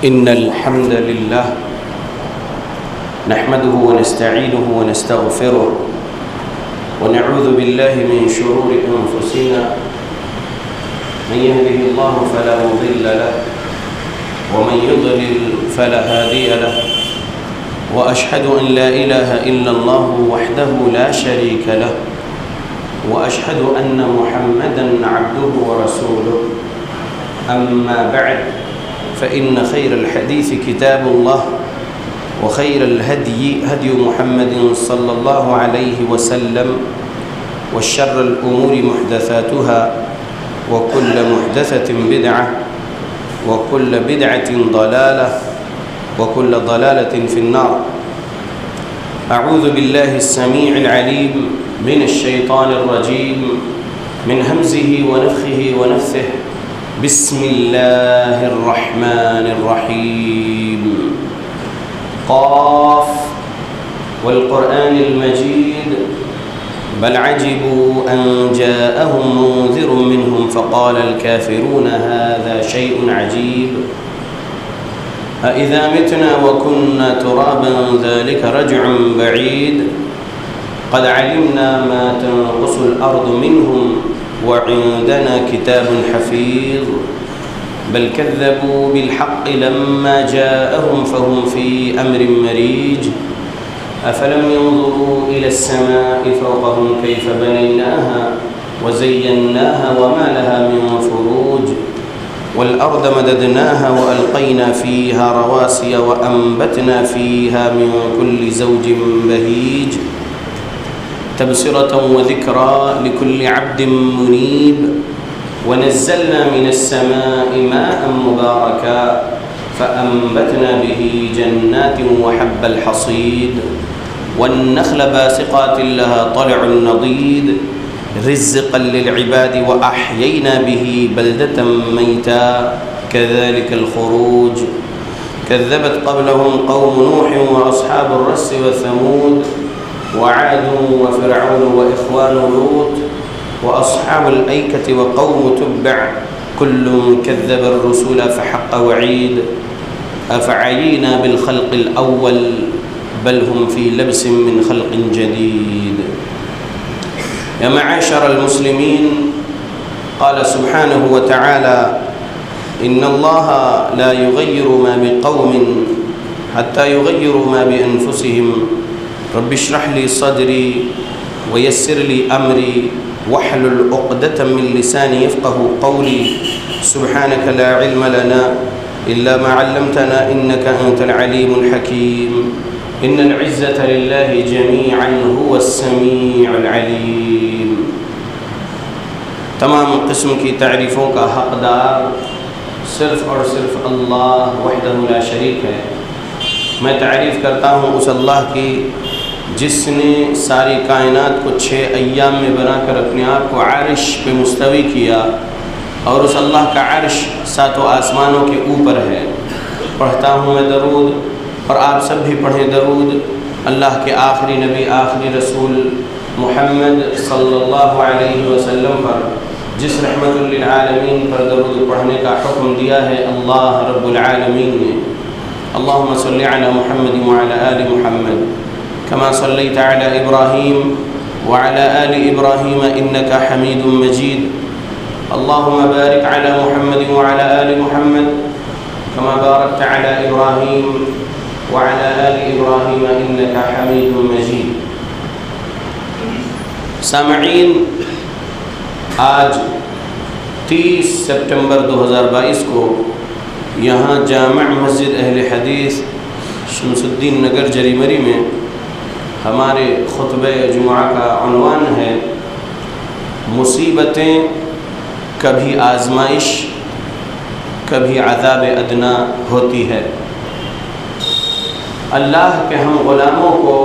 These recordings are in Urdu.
إن الحمد لله نحمده ونستعينه ونستغفره ونعوذ بالله من شرور أنفسنا من يهده الله فلا مضل له ومن يضلل فلا هادي له وأشهد أن لا إله إلا الله وحده لا شريك له وأشهد أن محمدًا عبده ورسوله أما بعد فإن خير الحديث كتاب الله وخير الهدي هدي محمد صلى الله عليه وسلم وشر الأمور محدثاتها وكل محدثة بدعة وكل بدعة ضلالة وكل ضلالة في النار. أعوذ بالله السميع العليم من الشيطان الرجيم من همزه ونفخه ونفثه. بسم الله الرحمن الرحيم. قاف والقرآن المجيد بل عجبوا أن جاءهم منذر منهم فقال الكافرون هذا شيء عجيب أإذا متنا وكنا ترابا ذلك رجع بعيد قد علمنا ما تنقص الأرض منهم وعندنا كتاب حفيظ بل كذبوا بالحق لما جاءهم فهم في أمر مريج أفلم ينظروا إلى السماء فوقهم كيف بنيناها وزيناها وما لها من فروج والأرض مددناها وألقينا فيها رواسي وأنبتنا فيها من كل زوج بهيج تبصرة وذكرى لكل عبد منيب ونزلنا من السماء ماء مباركا فأنبتنا به جنات وحب الحصيد والنخل باسقات لها طلع نضيد رزقا للعباد وأحيينا به بلدة ميتا كذلك الخروج كذبت قبلهم قوم نوح وأصحاب الرس وثمود وعاد وفرعون وإخوان لوط وأصحاب الأيكة وقوم تبع كل كذب الرسل فحق وعيد أفعينا بالخلق الأول بل هم في لبس من خلق جديد. يا معاشر المسلمين، قال سبحانه وتعالى إن الله لا يغير ما بقوم حتى يغيروا ما بأنفسهم رب اشرح لي صدري ويسر لي أمري واحلل عقدة من لساني يفقه قولي سبحانك لا علم لنا إلا ما علمتنا إنك أنت العليم الحكيم إن العزة لله جميعا هو السميع العليم. تمام قسم کی تعریفوں کا حقدار صرف اور صرف اللہ وحدہ لا شریک ہے. میں تعریف کرتا ہوں اس اللہ کی جس نے ساری کائنات کو 6 ایام میں بنا کر اپنے آپ کو عرش پہ مستوی کیا اور اس اللہ کا عرش 7 آسمانوں کے اوپر ہے. پڑھتا ہوں میں درود اور آپ سب بھی پڑھیں درود اللہ کے آخری نبی آخری رسول محمد صلی اللہ علیہ وسلم پر جس رحمت للعالمین پر درود پڑھنے کا حکم دیا ہے اللہ رب العالمین نے. اللہم صلی علی محمد وعلی آل محمد كما صليت على إبراهيم وعلى آل إبراهيم إنك حميد مجيد. اللهم بارك على محمد وعلى آل محمد كما باركت على إبراهيم وعلى آل إبراهيم إنك حميد مجيد. سامعین، آج 30 سپٹمبر 2022 کو یہاں جامع مسجد اہل حدیث شمس الدین نگر جریمری میں ہمارے خطبہ جمعہ کا عنوان ہے مصیبتیں کبھی آزمائش کبھی عذاب ادنا ہوتی ہے. اللہ کے ہم غلاموں کو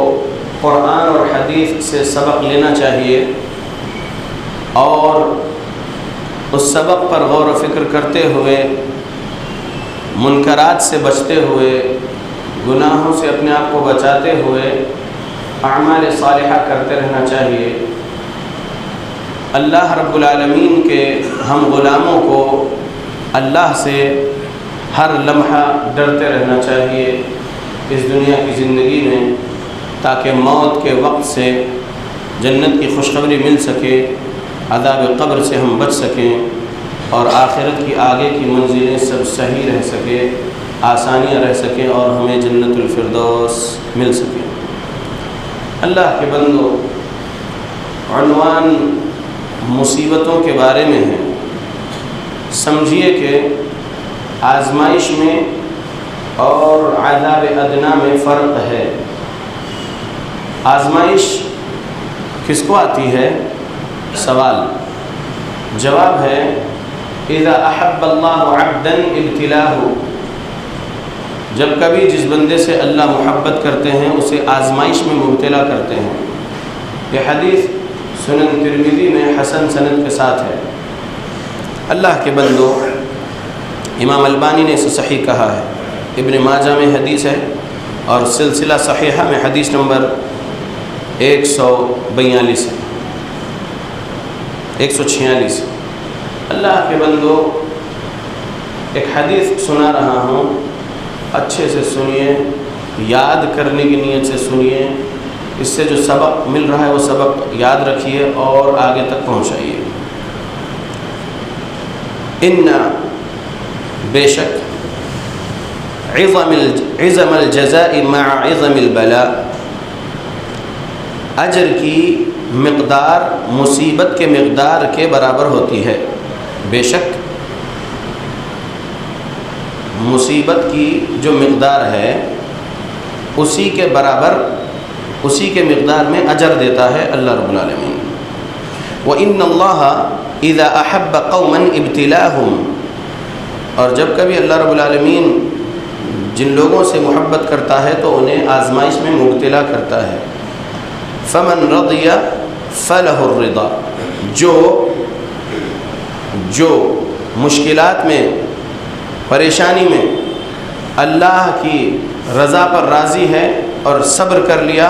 قرآن اور حدیث سے سبق لینا چاہیے اور اس سبق پر غور و فکر کرتے ہوئے منکرات سے بچتے ہوئے گناہوں سے اپنے آپ کو بچاتے ہوئے اعمال صالحہ کرتے رہنا چاہیے. اللہ رب العالمین کے ہم غلاموں کو اللہ سے ہر لمحہ ڈرتے رہنا چاہیے اس دنیا کی زندگی میں، تاکہ موت کے وقت سے جنت کی خوشخبری مل سکے، عذاب قبر سے ہم بچ سکیں، اور آخرت کی آگے کی منزلیں سب صحیح رہ سکے، آسانیاں رہ سکیں، اور ہمیں جنت الفردوس مل سکے۔ اللہ کے بندو، عنوان مصیبتوں کے بارے میں ہے۔ سمجھیے کہ آزمائش میں اور عذاب ادنا میں فرق ہے۔ آزمائش کس کو آتی ہے؟ سوال جواب ہے اذا احب اللہ عبدا ابتلاہ، جب کبھی جس بندے سے اللہ محبت کرتے ہیں اسے آزمائش میں مبتلا کرتے ہیں۔ یہ حدیث سنن ترمذی میں حسن سند کے ساتھ ہے۔ اللہ کے بندو، امام البانی نے اسے صحیح کہا ہے، ابن ماجہ میں حدیث ہے، اور سلسلہ صحیحہ میں حدیث نمبر 142 ہے، 146۔ اللہ کے بندو، ایک حدیث سنا رہا ہوں، اچھے سے سنیے، یاد کرنے کی نیت سے سنیے، اس سے جو سبق مل رہا ہے وہ سبق یاد رکھیے اور آگے تک پہنچائیے۔ ان بے شک عظم الجزاء مع عظم البلاء، اجر کی مقدار مصیبت کے مقدار کے برابر ہوتی ہے۔ بے شک مصیبت کی جو مقدار ہے اسی کے برابر، اسی کے مقدار میں اجر دیتا ہے اللہ رب العالمین۔ وَإِنَّ اللَّهَ إِذَا أَحَبَّ قَوْمًا ابْتِلَاهُمْ، اور جب کبھی اللہ رب العالمین جن لوگوں سے محبت کرتا ہے تو انہیں آزمائش میں مبتلا کرتا ہے۔ فَمَنْ رَضِيَ فَلَهُ الرِّضَا، جو مشکلات میں، پریشانی میں اللہ کی رضا پر راضی ہے اور صبر کر لیا،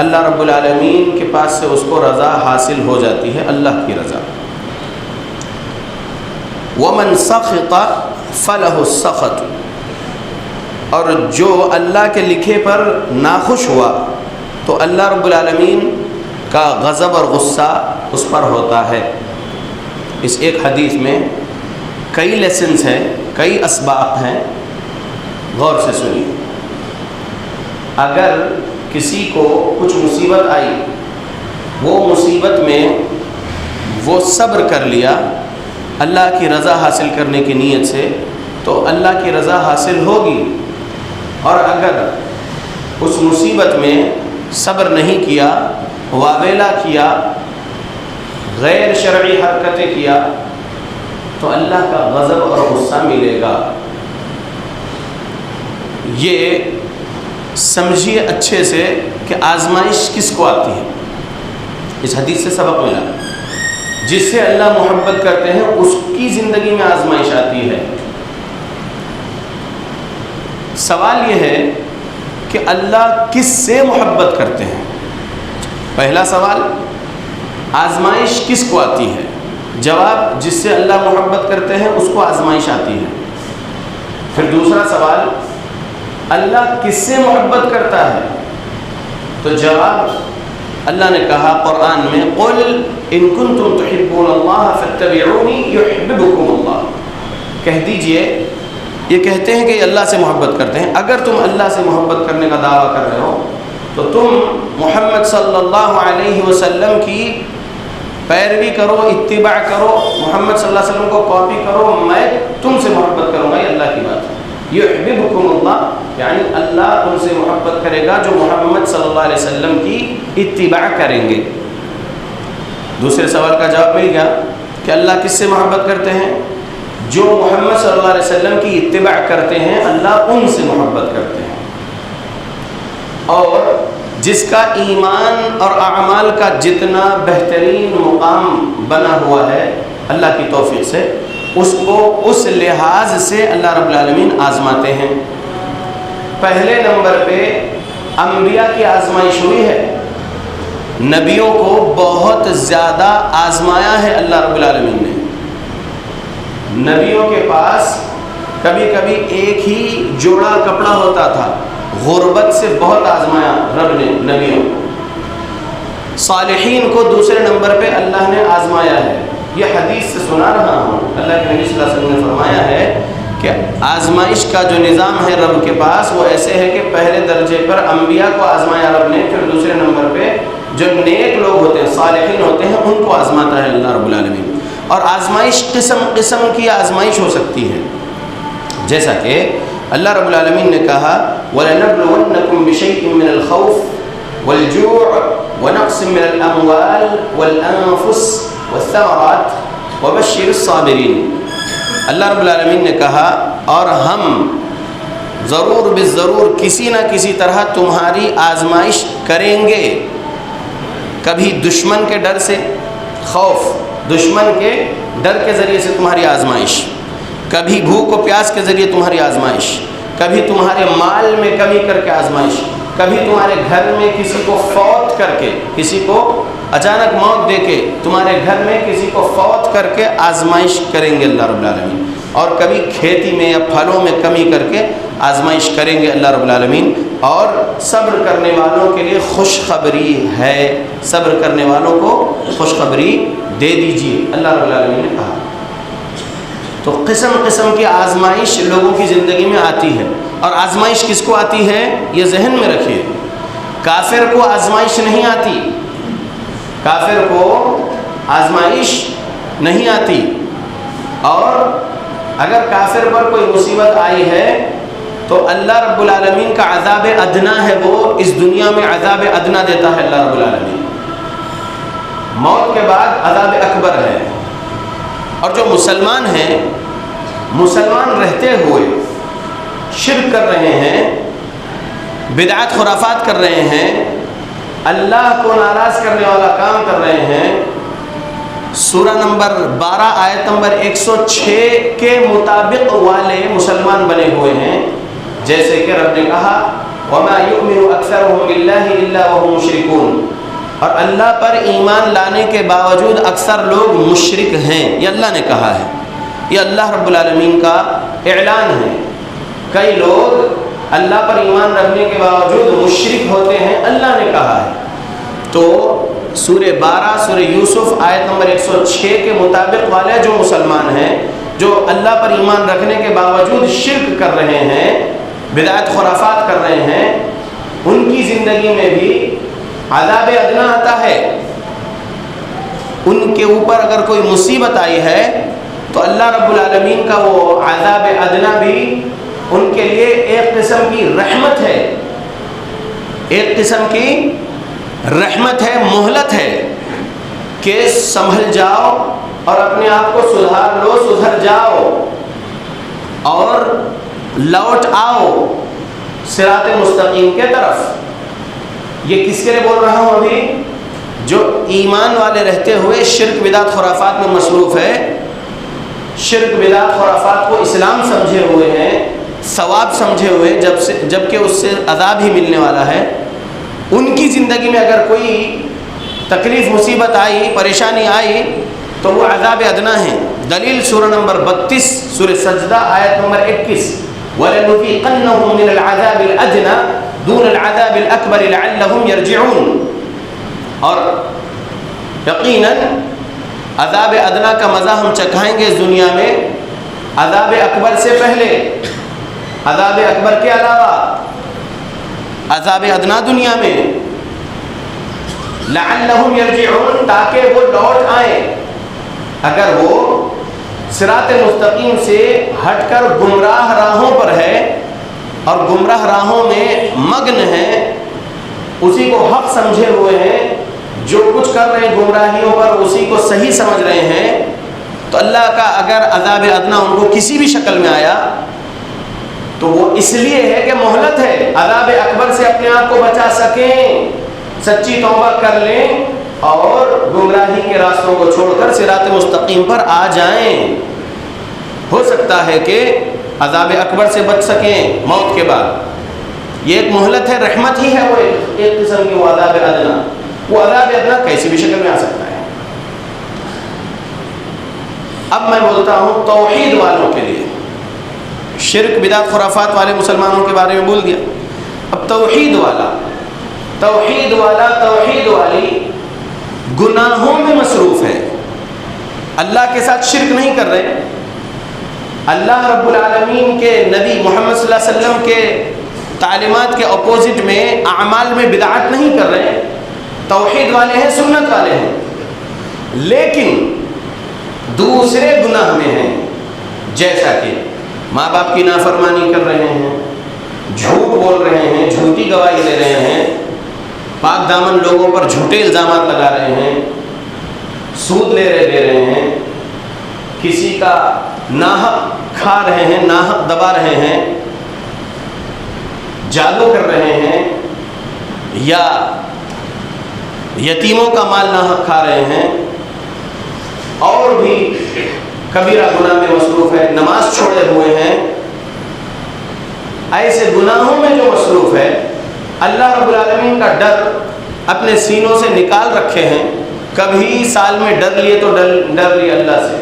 اللہ رب العالمین کے پاس سے اس کو رضا حاصل ہو جاتی ہے، اللہ کی رضا۔ وَمَنْ سَخِطَ فَلَهُ السَّخَطُ، اور جو اللہ کے لکھے پر ناخوش ہوا تو اللہ رب العالمین کا غضب اور غصہ اس پر ہوتا ہے۔ اس ایک حدیث میں کئی لیسنز ہیں، کئی اسباق ہیں، غور سے سنیے۔ اگر کسی کو کچھ مصیبت آئی، وہ مصیبت میں وہ صبر کر لیا اللہ کی رضا حاصل کرنے کی نیت سے، تو اللہ کی رضا حاصل ہوگی، اور اگر اس مصیبت میں صبر نہیں کیا، واویلا کیا، غیر شرعی حرکتیں کیا، تو اللہ کا غضب اور غصہ ملے گا۔ یہ سمجھیے اچھے سے کہ آزمائش کس کو آتی ہے۔ اس حدیث سے سبق ملا، جس سے اللہ محبت کرتے ہیں اس کی زندگی میں آزمائش آتی ہے۔ سوال یہ ہے کہ اللہ کس سے محبت کرتے ہیں؟ پہلا سوال، آزمائش کس کو آتی ہے؟ جواب، جس سے اللہ محبت کرتے ہیں اس کو آزمائش آتی ہے۔ پھر دوسرا سوال، اللہ کس سے محبت کرتا ہے؟ تو جواب، اللہ نے کہا قرآن میں، قُلْ إِن كُنتُمْ تُحِبُّونَ اللَّهَ فَاتَّبِعُونِي يُحْبِبْكُمُ اللَّهُ، کہہ دیجئے، یہ کہتے ہیں کہ یہ اللہ سے محبت کرتے ہیں، اگر تم اللہ سے محبت کرنے کا دعویٰ کر رہے ہو تو تم محمد صلی اللہ علیہ وسلم کی پیروی کرو، اتباع کرو، محمد صلی اللہ علیہ وسلم کو کاپی کرو، میں تم سے محبت کروں گا، یہ اللہ کی بات ہے۔ یحببکم اللہ، یعنی اللہ تم سے محبت کرے گا جو محمد صلی اللہ علیہ وسلم کی اتباع کریں گے۔ دوسرے سوال کا جواب مل گیا کہ اللہ کس سے محبت کرتے ہیں؟ جو محمد صلی اللہ علیہ وسلم کی اتباع کرتے ہیں، اللہ ان سے محبت کرتے ہیں، اور جس کا ایمان اور اعمال کا جتنا بہترین مقام بنا ہوا ہے اللہ کی توفیق سے، اس کو اس لحاظ سے اللہ رب العالمین آزماتے ہیں۔ پہلے نمبر پہ انبیاء کی آزمائش ہوئی ہے، نبیوں کو بہت زیادہ آزمایا ہے اللہ رب العالمین نے۔ نبیوں کے پاس کبھی کبھی ایک ہی جوڑا کپڑا ہوتا تھا، غربت سے بہت آزمایا رب نے نبیوں کو۔ صالحین کو دوسرے نمبر پہ اللہ نے آزمایا ہے۔ یہ حدیث سے سنا رہا ہوں، اللہ کے نبی صلی اللہ علیہ وسلم نے فرمایا ہے کہ آزمائش کا جو نظام ہے رب کے پاس وہ ایسے ہے کہ پہلے درجے پر انبیاء کو آزمایا رب نے، پھر دوسرے نمبر پہ جو نیک لوگ ہوتے ہیں، صالحین ہوتے ہیں، ان کو آزماتا ہے اللہ رب العالمین۔ اور آزمائش قسم قسم کی آزمائش ہو سکتی ہے، جیسا کہ اللہ رب العالمین نے کہا وَلَنَبْلُوَنَّكُمْ بِشَيْءٍ مِّنَ الْخَوْفِ وَالْجُوعِ وَنَقْصٍ مِّنَ الْأَمْوَالِ وَالْأَنفُسِ وَالثَّمَرَاتِ وَبَشِّرِ الصَّابِرِينَ۔ اللہ رب العالمین نے کہا اور ہم ضرور بالضرور کسی نہ کسی طرح تمہاری آزمائش کریں گے، کبھی دشمن کے ڈر سے، خوف دشمن کے ڈر کے ذریعے سے تمہاری آزمائش، کبھی بھوک و پیاس کے ذریعے تمہاری آزمائش، کبھی تمہارے مال میں کمی کر کے آزمائش، کبھی تمہارے گھر میں کسی کو فوت کر کے، کسی کو اچانک موت دے کے تمہارے گھر میں کسی کو فوت کر کے آزمائش کریں گے اللہ رب العالمین، اور کبھی کھیتی میں یا پھلوں میں کمی کر کے آزمائش کریں گے اللہ رب العالمین۔ اور صبر کرنے والوں کے لیے خوشخبری ہے، صبر کرنے والوں کو خوشخبری دے دیجیے، اللہ رب العالمین نے کہا۔ تو قسم قسم کی آزمائش لوگوں کی زندگی میں آتی ہے، اور آزمائش کس کو آتی ہے یہ ذہن میں رکھیے، کافر کو آزمائش نہیں آتی، کافر کو آزمائش نہیں آتی، اور اگر کافر پر کوئی مصیبت آئی ہے تو اللہ رب العالمین کا عذاب ادنا ہے، وہ اس دنیا میں عذاب ادنا دیتا ہے اللہ رب العالمین، موت کے بعد عذاب اکبر ہے۔ اور جو مسلمان ہیں، مسلمان رہتے ہوئے شرک کر رہے ہیں، بدعت خرافات کر رہے ہیں، اللہ کو ناراض کرنے والا کام کر رہے ہیں، سورہ نمبر 12 آیت نمبر 106 کے مطابق والے مسلمان بنے ہوئے ہیں، جیسے کہ رب نے کہا وَمَا يُؤْمِنُ أَكْثَرُهُمْ بِاللَّهِ إِلَّا وَهُمْ مُشْرِكُونَ، اور اللہ پر ایمان لانے کے باوجود اکثر لوگ مشرک ہیں، یہ اللہ نے کہا ہے، یہ اللہ رب العالمین کا اعلان ہے۔ کئی لوگ اللہ پر ایمان رکھنے کے باوجود مشرک ہوتے ہیں، اللہ نے کہا ہے۔ تو سورہ 12 سورہ یوسف آیت نمبر 106 کے مطابق والے جو مسلمان ہیں، جو اللہ پر ایمان رکھنے کے باوجود شرک کر رہے ہیں، بدعت خرافات کر رہے ہیں، ان کی زندگی میں بھی عذاب ادنا آتا ہے۔ ان کے اوپر اگر کوئی مصیبت آئی ہے تو اللہ رب العالمین کا وہ عذاب ادنا بھی ان کے لیے ایک قسم کی رحمت ہے، ایک قسم کی رحمت ہے، مہلت ہے کہ سنبھل جاؤ اور اپنے آپ کو سدھار لو، سدھر جاؤ اور لوٹ آؤ صراط مستقیم کے طرف۔ یہ کس کے لیے بول رہا ہوں؟ ابھی جو ایمان والے رہتے ہوئے شرک بدعت خرافات میں مصروف ہے، شرک بدعت خرافات کو اسلام سمجھے ہوئے ہیں، ثواب سمجھے ہوئے، جبکہ اس سے عذاب ہی ملنے والا ہے، ان کی زندگی میں اگر کوئی تکلیف مصیبت آئی، پریشانی آئی تو وہ عذاب ادنا ہے۔ دلیل سورہ نمبر 32 سورہ سجدہ آیت نمبر 21 وَلَنُذِيقَنَّهُم مِّنَ الْعَذَابِ الْأَدْنَىٰ دُونَ الْعَذَابِ الْأَكْبَرِ لَعَلَّهُمْ يَرْجِعُونَ، اور یقیناً عذاب ادنا کا مزہ ہم چکھائیں گے اس دنیا میں، عذاب اکبر سے پہلے، عذاب اکبر کے علاوہ عذاب ادنا دنیا میں، لعلہم یرجعون، تاکہ وہ لوٹ آئیں۔ اگر وہ صراط مستقیم سے ہٹ کر گمراہ راہوں پر ہے اور گمراہ راہوں میں مگن ہے، اسی کو حق سمجھے ہوئے ہیں، جو کچھ کر رہے ہیں گمراہیوں پر اسی کو صحیح سمجھ رہے ہیں، تو اللہ کا اگر عذاب ادنا ان کو کسی بھی شکل میں آیا تو وہ اس لیے ہے کہ مہلت ہے، عذاب اکبر سے اپنے آپ کو بچا سکیں، سچی توبہ کر لیں اور گمراہی کے راستوں کو چھوڑ کر صراط مستقیم پر آ جائیں۔ ہو سکتا ہے کہ عذاب اکبر سے بچ سکیں موت کے بعد، یہ ایک مہلت ہے، رحمت ہی ہے، وہ ایک قسم کی وہ عذاب ادنا، وہ عذاب ادنا کیسی بھی شکل میں آ سکتا ہے۔ اب میں بولتا ہوں توحید والوں کے لیے، شرک بدعت خرافات والے مسلمانوں کے بارے میں بول دیا. اب توحید والی گناہوں میں مصروف ہے، اللہ کے ساتھ شرک نہیں کر رہے، اللہ رب العالمین کے نبی محمد صلی اللہ علیہ وسلم کے تعلیمات کے اپوزٹ میں اعمال میں بدعت نہیں کر رہے، توحید والے ہیں، سنت والے ہیں، لیکن دوسرے گناہ میں ہیں، جیسا کہ ماں باپ کی نافرمانی کر رہے ہیں، جھوٹ بول رہے ہیں، جھوٹی گواہی دے رہے ہیں، پاک دامن لوگوں پر جھوٹے الزامات لگا رہے ہیں، سود دے رہے ہیں، کسی کا ناحق کھا رہے ہیں، ناحق دبا رہے ہیں، جادو کر رہے ہیں، یا یتیموں کا مال ناحق کھا رہے ہیں، اور بھی کبیرہ گناہ میں مصروف ہے، نماز چھوڑے ہوئے ہیں. ایسے گناہوں میں جو مصروف ہے، اللہ رب العالمین کا ڈر اپنے سینوں سے نکال رکھے ہیں. کبھی سال میں ڈر لیے تو ڈر لیے اللہ سے.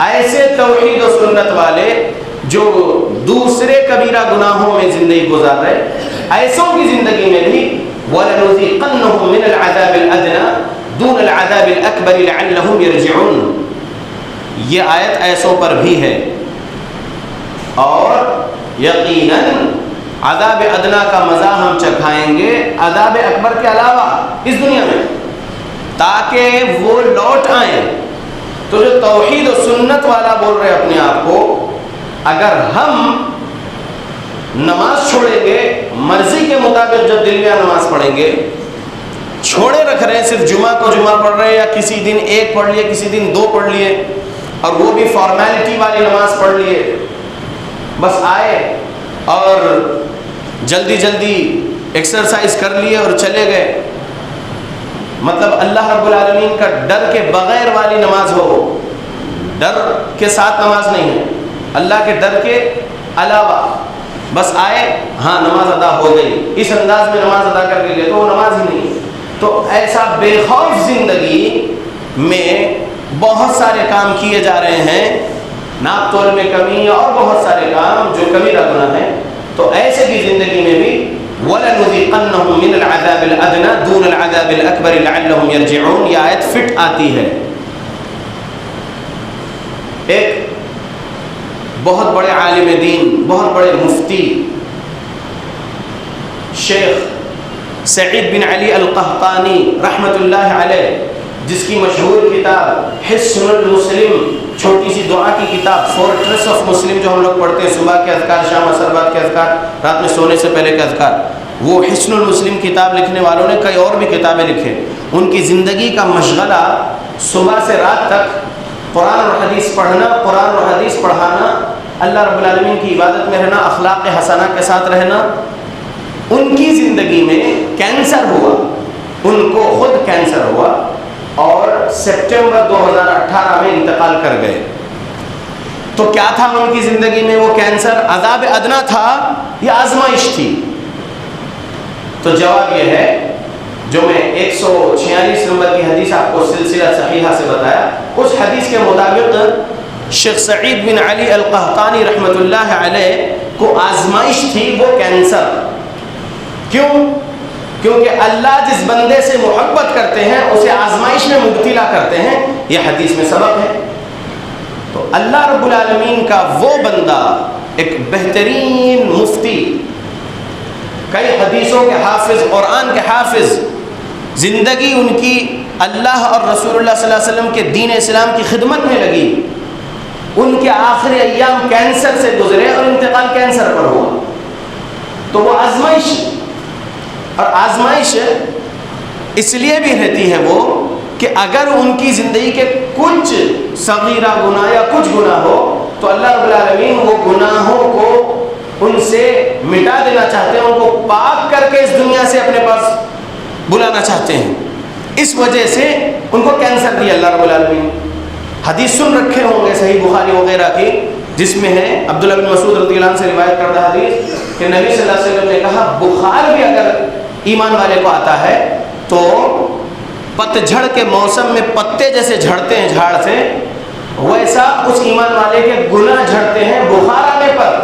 ایسے توحید و سنت والے جو دوسرے کبیرہ گناہوں میں زندگی گزار رہے، ایسوں کی زندگی میں بھی وَلَنُذِيقَنَّهُم مِّنَ الْعَذَابِ الْأَدْنَىٰ دُونَ الْعَذَابِ الْأَكْبَرِ لَعَلَّهُمْ يَرْجِعُونَ. یہ آیت ایسوں پر بھی ہے، اور یقیناً عذاب ادنا کا مزہ ہم چکھائیں گے عذاب اکبر کے علاوہ اس دنیا میں، تاکہ وہ لوٹ آئیں. تو جو توحید و سنت والا بول رہے اپنے آپ کو، اگر ہم نماز چھوڑیں گے، مرضی کے مطابق جب دل میں نماز پڑھیں گے، چھوڑے رکھ رہے ہیں، صرف جمعہ کو جمعہ پڑھ رہے ہیں، یا کسی دن ایک پڑھ لیے، کسی دن دو پڑھ لیے، اور وہ بھی فارمیلٹی والی نماز پڑھ لیے، بس آئے اور جلدی ایکسرسائز کر لیے اور چلے گئے. مطلب اللہ رب العالمین کا ڈر کے بغیر والی نماز ہو، ڈر کے ساتھ نماز نہیں ہے، اللہ کے ڈر کے علاوہ بس آئے، ہاں نماز ادا ہو گئی، اس انداز میں نماز ادا کر کے گئے تو وہ نماز ہی نہیں ہے. تو ایسا بے خوف زندگی میں بہت سارے کام کیے جا رہے ہیں، ناپ تول میں کمی اور بہت سارے کام جو کبیرہ گناہ ہیں. تو ایسے کی زندگی میں بھی وَلَنُذِيقَنَّهُم مِّنَ الْعَذَابِ الْأَدْنَىٰ دُونَ الْعَذَابِ الْأَكْبَرِ لَعَلَّهُمْ يَرْجِعُونَ. یہ آیت فٹ آتی ہے. ایک بہت بڑے عالم دین، بہت بڑے مفتی شیخ سعید بن علی القحطانی رحمۃ اللہ علیہ، جس کی مشہور کتاب حصن المسلم، چھوٹی سی دعا کی کتاب، فورٹریس آف مسلم، جو ہم لوگ پڑھتے ہیں صبح کے اذکار، شام اثر بعد کے اذکار، رات میں سونے سے پہلے کے اذکار، وہ حصن المسلم کتاب لکھنے والوں نے کئی اور بھی کتابیں لکھے. ان کی زندگی کا مشغلہ صبح سے رات تک قرآن اور حدیث پڑھنا، قرآن اور حدیث پڑھانا، اللہ رب العالمین کی عبادت میں رہنا، اخلاق حسنہ کے ساتھ رہنا. ان کی زندگی میں کینسر ہوا، ان کو خود کینسر ہوا، اور سپٹمبر 2018 میں انتقال کر گئے. تو کیا تھا ان کی زندگی میں وہ کینسر؟ عذاب ادنا تھا یا آزمائش تھی؟ تو جواب یہ ہے، جو میں 146 نمبر کی حدیث آپ کو سلسلہ صحیحہ سے بتایا، اس حدیث کے مطابق شیخ سعید بن علی القحطانی رحمۃ اللہ علیہ کو آزمائش تھی، وہ کینسر. کیوں؟ کیونکہ اللہ جس بندے سے محبت کرتے ہیں اسے آزمائش میں مبتلا کرتے ہیں، یہ حدیث میں سبق ہے. تو اللہ رب العالمین کا وہ بندہ، ایک بہترین مفتی، کئی حدیثوں کے حافظ، قرآن کے حافظ، زندگی ان کی اللہ اور رسول اللہ صلی اللہ علیہ وسلم کے دین اسلام کی خدمت میں لگی. ان کے آخری ایام کینسر سے گزرے اور انتقال کینسر پر ہوا. تو وہ آزمائش، اور آزمائش اس لیے بھی رہتی ہے وہ کہ اگر ان کی زندگی کے کچھ صغیرہ گناہ یا کچھ گناہ ہو تو اللہ رب العالمین وہ گناہوں کو ان سے مٹا دینا چاہتے ہیں، ان کو پاک کر کے اس دنیا سے اپنے پاس بلانا چاہتے ہیں. اس وجہ سے ان کو کینسر دیا اللہ رب العالمین. حدیث سن رکھے ہوں گے صحیح بخاری وغیرہ کی، جس میں ہے عبداللہ بن مسعود رضی اللہ عنہ سے روایت کردہ حدیث کہ نبی صلی اللہ علیہ وسلم نے کہا، بخار بھی اگر ایمان والے کو آتا ہے تو پت جھڑ کے موسم میں پتے جیسے جھڑتے ہیں جھاڑ سے، ویسا اس ایمان والے کے گناہ جھڑتے ہیں بخار آنے پر.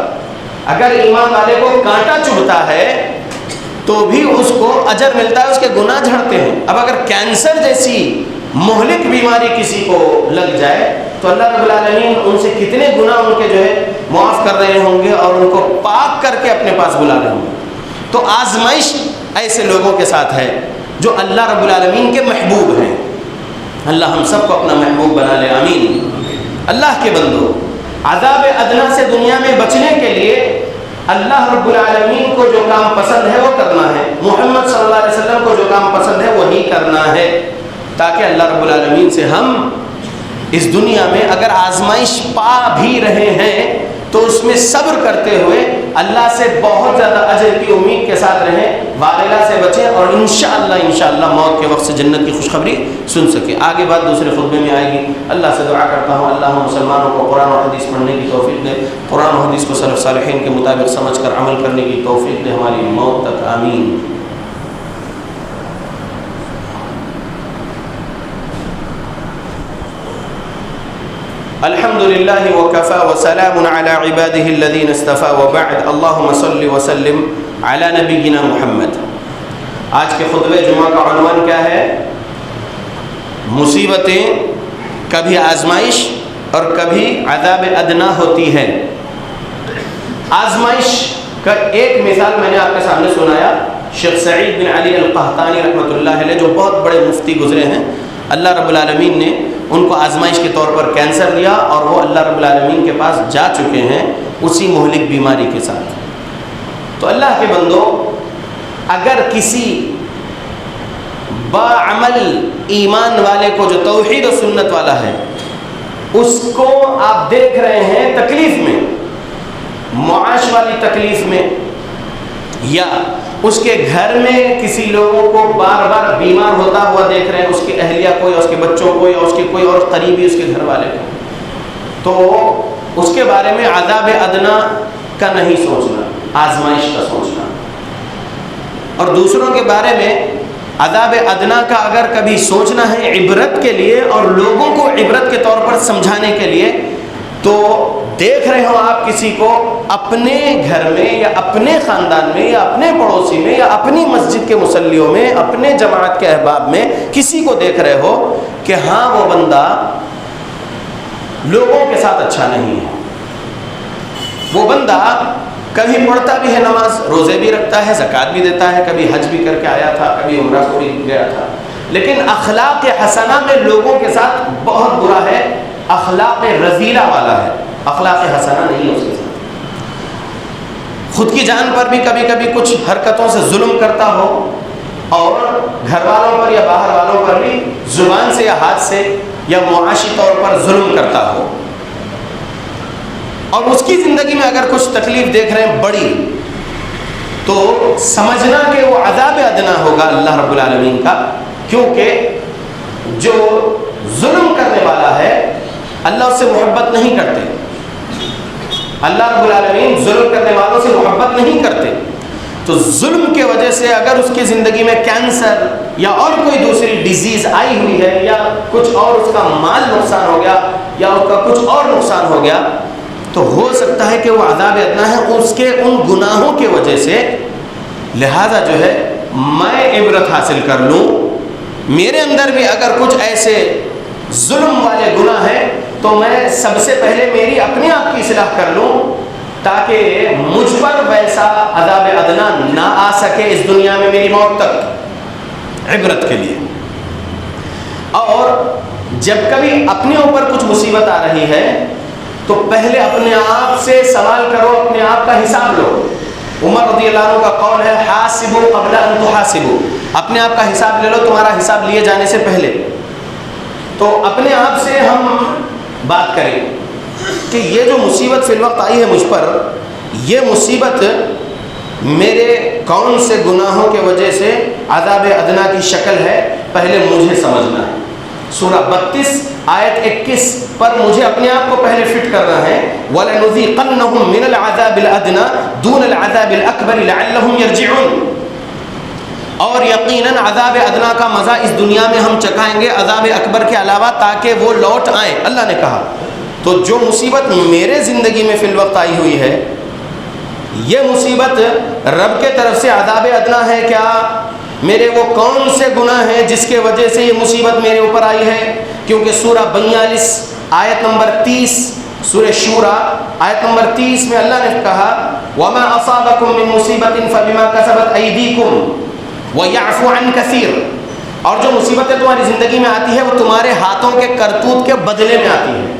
اگر ایمان والے کو کانٹا چبھتا ہے تو بھی اس کو اجر ملتا ہے, اس کے گناہ جھڑتے ہیں. اب اگر کینسر جیسی مہلک بیماری کسی کو لگ جائے تو اللہ رب العالمین ان سے کتنے گناہ ان کے جو ہے معاف کر رہے ہوں گے اور ان کو پاک کر کے اپنے پاس بلا رہے ہوں گے. تو آزمائش ایسے لوگوں کے ساتھ ہے جو اللہ رب العالمین کے محبوب ہیں. اللہ ہم سب کو اپنا محبوب بنا لے, آمین. اللہ کے بندو, عذاب ادنا سے دنیا میں بچنے کے لیے اللہ رب العالمین کو جو کام پسند ہے وہ کرنا ہے, محمد صلی اللہ علیہ وسلم کو جو کام پسند ہے وہی کرنا ہے, تاکہ اللہ رب العالمین سے ہم اس دنیا میں اگر آزمائش پا بھی رہے ہیں تو اس میں صبر کرتے ہوئے اللہ سے بہت زیادہ اجر کی امید کے ساتھ رہیں, واغلا سے بچیں اور انشاءاللہ موت کے وقت سے جنت کی خوشخبری سن سکیں. آگے بات دوسرے خطبے میں آئے گی. اللہ سے دعا کرتا ہوں اللہ مسلمانوں کو قرآن و حدیث پڑھنے کی توفیق دے, قرآن و حدیث کو سلف صالحین کے مطابق سمجھ کر عمل کرنے کی توفیق دے ہماری موت تک, آمین. الحمد لله وكفى وسلام على عباده الذين اصطفى وبعد اللهم صل وسلم على نبينا محمد. آج کے خطبہ جمعہ کا عنوان کیا ہے؟ مصیبتیں کبھی آزمائش اور کبھی عذاب ادنا ہوتی ہے. آزمائش کا ایک مثال میں نے آپ کے سامنے سنایا, شیخ سعید بن علی القحطانی رحمۃ اللہ علیہ جو بہت بڑے مفتی گزرے ہیں, اللہ رب العالمین نے ان کو آزمائش کے طور پر کینسر دیا اور وہ اللہ رب العالمین کے پاس جا چکے ہیں اسی مہلک بیماری کے ساتھ. تو اللہ کے بندو, اگر کسی باعمل ایمان والے کو جو توحید و سنت والا ہے اس کو آپ دیکھ رہے ہیں تکلیف میں, معاش والی تکلیف میں, یا اس کے گھر میں کسی لوگوں کو بار بار بیمار ہوتا ہوا دیکھ رہے ہیں, اس کی اہلیہ کو یا اس کے بچوں کو یا اس کے کوئی اور قریبی اس کے گھر والے کو, تو اس کے بارے میں عذاب ادنا کا نہیں سوچنا, آزمائش کا سوچنا. اور دوسروں کے بارے میں عذاب ادنا کا اگر کبھی سوچنا ہے عبرت کے لیے اور لوگوں کو عبرت کے طور پر سمجھانے کے لیے, تو دیکھ رہے ہو آپ کسی کو اپنے گھر میں یا اپنے خاندان میں یا اپنے پڑوسی میں یا اپنی مسجد کے مصلیوں میں, اپنے جماعت کے احباب میں کسی کو دیکھ رہے ہو کہ ہاں وہ بندہ لوگوں کے ساتھ اچھا نہیں ہے, وہ بندہ کبھی پڑھتا بھی ہے نماز, روزے بھی رکھتا ہے, زکوٰۃ بھی دیتا ہے, کبھی حج بھی کر کے آیا تھا, کبھی عمرہ کو بھی گیا تھا, لیکن اخلاق حسنہ میں لوگوں کے ساتھ بہت برا ہے, اخلاق رذیلہ والا ہے, اخلاق حسنہ نہیں ہے اس کے ساتھ. خود کی جان پر بھی کبھی کبھی کچھ حرکتوں سے ظلم کرتا ہو اور گھر والوں پر یا باہر والوں پر بھی زبان سے یا ہاتھ سے یا معاشی طور پر ظلم کرتا ہو, اور اس کی زندگی میں اگر کچھ تکلیف دیکھ رہے ہیں بڑی, تو سمجھنا کہ وہ عذاب ادنا ہوگا اللہ رب العالمین کا, کیونکہ جو ظلم کرنے والا ہے اللہ اس سے محبت نہیں کرتے, اللہ رب العالمین ظلم کرنے والوں سے محبت نہیں کرتے. تو ظلم کے وجہ سے اگر اس کی زندگی میں کینسر یا اور کوئی دوسری ڈیزیز آئی ہوئی ہے یا کچھ اور اس کا مال نقصان ہو گیا یا اس کا کچھ اور نقصان ہو گیا, تو ہو سکتا ہے کہ وہ عذاب ادنا ہے اس کے ان گناہوں کی وجہ سے. لہذا جو ہے میں عبرت حاصل کر لوں, میرے اندر بھی اگر کچھ ایسے ظلم والے گناہ ہیں تو میں سب سے پہلے میری اپنے آپ کی اصلاح کر لوں, تاکہ مجھ پر ویسا عذاب ادنا نہ آ سکے اس دنیا میں میری موت تک, عبرت کے لیے. اور جب کبھی اپنے اوپر کچھ مصیبت آ رہی ہے تو پہلے اپنے آپ سے سوال کرو, اپنے آپ کا حساب لو. عمر رضی اللہ عنہ کا قول ہے حاسبوا قبل ان تحاسبوا, اپنے آپ کا حساب لے لو تمہارا حساب لیے جانے سے پہلے. تو اپنے آپ سے ہم بات کریں کہ یہ جو مصیبت فی الوقت آئی ہے مجھ پر, یہ مصیبت میرے کون سے گناہوں کے وجہ سے عذاب ادنا کی شکل ہے, پہلے مجھے سمجھنا ہے. سورہ 32 آیت 21 پر مجھے اپنے آپ کو پہلے فٹ کرنا ہے. وَلَنُذِيقَنَّهُم مِّنَ الْعَذَابِ الْأَدْنَىٰ دُونَ الْعَذَابِ الْأَكْبَرِ لَعَلَّهُمْ يَرْجِعُونَ. اور یقیناً عذاب ادنا کا مزہ اس دنیا میں ہم چکھائیں گے عذاب اکبر کے علاوہ، تاکہ وہ لوٹ آئیں، اللہ نے کہا۔ تو جو مصیبت میرے زندگی میں فی الوقت آئی ہوئی ہے، یہ مصیبت رب کے طرف سے عذاب ادنا ہے کیا؟ میرے وہ کون سے گناہ ہیں جس کے وجہ سے یہ مصیبت میرے اوپر آئی ہے؟ کیونکہ سورہ 42 آیت نمبر 30، سورہ شورا آیت نمبر 30 میں اللہ نے کہا وَمَا أَصَابَكُم مِّن مُّصِيبَةٍ فَبِمَا كَسَبَتْ أَيْدِيكُمْ وَيَعْفُو عَن كَثِيرٍ۔ اور جو مصیبتیں تمہاری زندگی میں آتی ہے وہ تمہارے ہاتھوں کے کرتوت کے بدلے میں آتی ہیں۔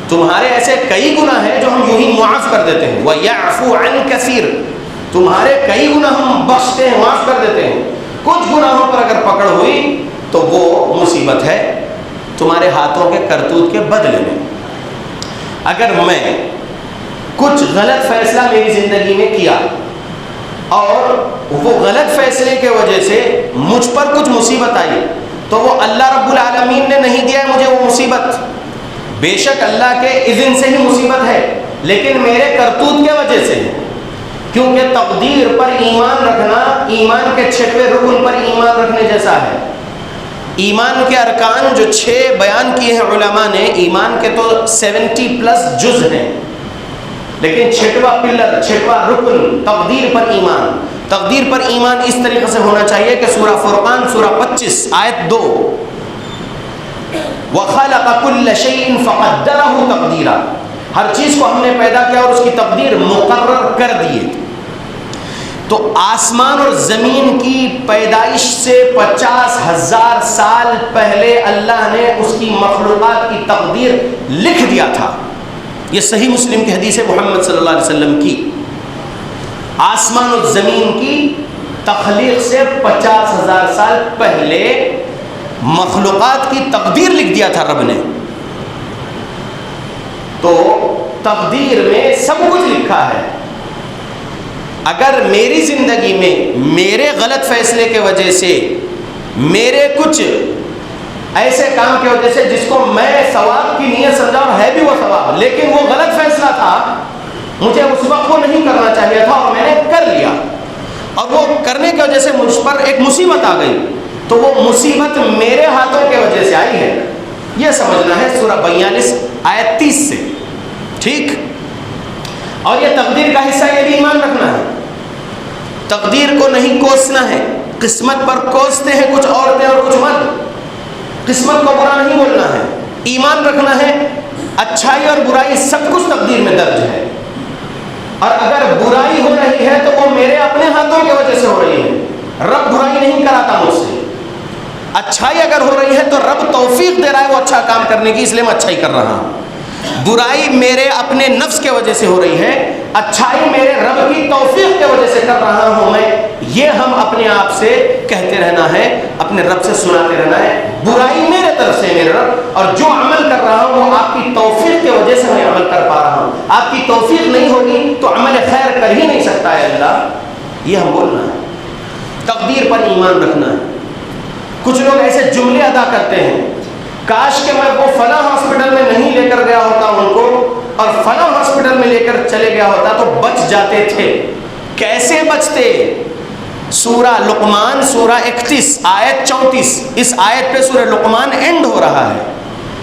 تمہارے ایسے کئی گناہ ہیں جو ہم یوں ہی معاف کر دیتے ہیں، وَيَعْفُو عَن كَثِيرٍ، تمہارے کئی گناہ ہم بخشتے ہیں، معاف کر دیتے ہیں۔ کچھ گناہوں پر اگر پکڑ ہوئی تو وہ مصیبت ہے تمہارے ہاتھوں کے کرتوت کے بدلے میں۔ اگر میں کچھ غلط فیصلہ میری زندگی میں کیا اور وہ غلط فیصلے کے وجہ سے مجھ پر کچھ مصیبت آئی، تو وہ اللہ رب العالمین نے نہیں دیا ہے مجھے وہ مصیبت، بے شک اللہ کے اذن سے ہی مصیبت ہے، لیکن میرے کرتوت کے وجہ سے ہے۔ کیونکہ تقدیر پر ایمان رکھنا ایمان کے 6ویں رکن پر ایمان رکھنے جیسا ہے۔ ایمان کے ارکان جو 6 بیان کیے ہیں علماء نے، ایمان کے تو 70+ جز ہیں، لیکن 6واں پلر، 6واں رکن تقدیر پر ایمان۔ تقدیر پر ایمان اس طریقے سے ہونا چاہیے کہ سورہ فرقان سورہ 25 آیت 2 وَخَلَقَ كُلَّ شَيْءٍ فَقَدَّرَهُ تَقْدِيرًا، ہر چیز کو ہم نے پیدا کیا اور اس کی تقدیر مقرر کر دیے۔ تو آسمان اور زمین کی پیدائش سے 50,000 سال پہلے اللہ نے اس کی مخلوقات کی تقدیر لکھ دیا تھا۔ یہ صحیح مسلم کی حدیث ہے محمد صلی اللہ علیہ وسلم کی۔ آسمان اور زمین کی تخلیق سے 50,000 سال پہلے مخلوقات کی تقدیر لکھ دیا تھا رب نے۔ تو تقدیر میں سب کچھ لکھا ہے۔ اگر میری زندگی میں میرے غلط فیصلے کے وجہ سے، میرے کچھ ایسے کام کی وجہ سے جس کو میں ثواب کی نیت سمجھا اور ہے بھی وہ ثواب، لیکن وہ غلط فیصلہ تھا، مجھے اس وقت وہ نہیں کرنا چاہیے تھا اور میں نے کر لیا، اور وہ کرنے کی وجہ سے مجھ پر ایک مصیبت آ گئی، تو وہ مصیبت میرے ہاتھوں کی وجہ سے آئی ہے، یہ سمجھنا ہے سورہ 42 آیت 30 سے، ٹھیک؟ اور یہ تقدیر کا حصہ، یہ بھی ایمان رکھنا ہے۔ تقدیر کو نہیں کوسنا ہے، قسمت پر کوستے ہیں کچھ عورتیں اور کچھ مرد، قسمت کو برا نہیں بولنا ہے، ایمان رکھنا ہے اچھائی اور برائی سب کچھ تقدیر میں درج ہے، اور اگر برائی ہو رہی ہے تو وہ میرے اپنے ہاتھوں کی وجہ سے ہو رہی ہے، رب برائی نہیں کراتا مجھ سے۔ اچھائی اگر ہو رہی ہے تو رب توفیق دے رہا ہے وہ اچھا کام کرنے کی، اس لیے میں اچھائی کر رہا ہوں۔ برائی میرے اپنے نفس کے وجہ سے ہو رہی ہے، اچھائی میرے رب کی توفیق کے وجہ سے کر رہا ہوں میں، یہ ہم اپنے آپ سے کہتے رہنا ہے، اپنے رب سے سناتے رہنا ہے، برائی میرے طرف سے میرے رب، اور جو عمل کر رہا ہوں وہ آپ کی توفیق کی وجہ سے میں عمل کر پا رہا ہوں، آپ کی توفیق نہیں ہوگی تو عمل خیر کر ہی نہیں سکتا ہے اللہ، یہ ہم بولنا ہے۔ تقدیر پر ایمان رکھنا ہے۔ کچھ لوگ ایسے جملے ادا کرتے ہیں، کاش کہ میں وہ فلاں ہاسپٹل میں نہیں لے کر گیا ہوتا ان کو، اور فلاں ہاسپٹل میں لے کر چلے گیا ہوتا تو بچ جاتے تھے۔ کیسے بچتے؟ سورہ لقمان سورہ 31 آیت 34، اس آیت پہ سورہ لقمان اینڈ ہو رہا ہے۔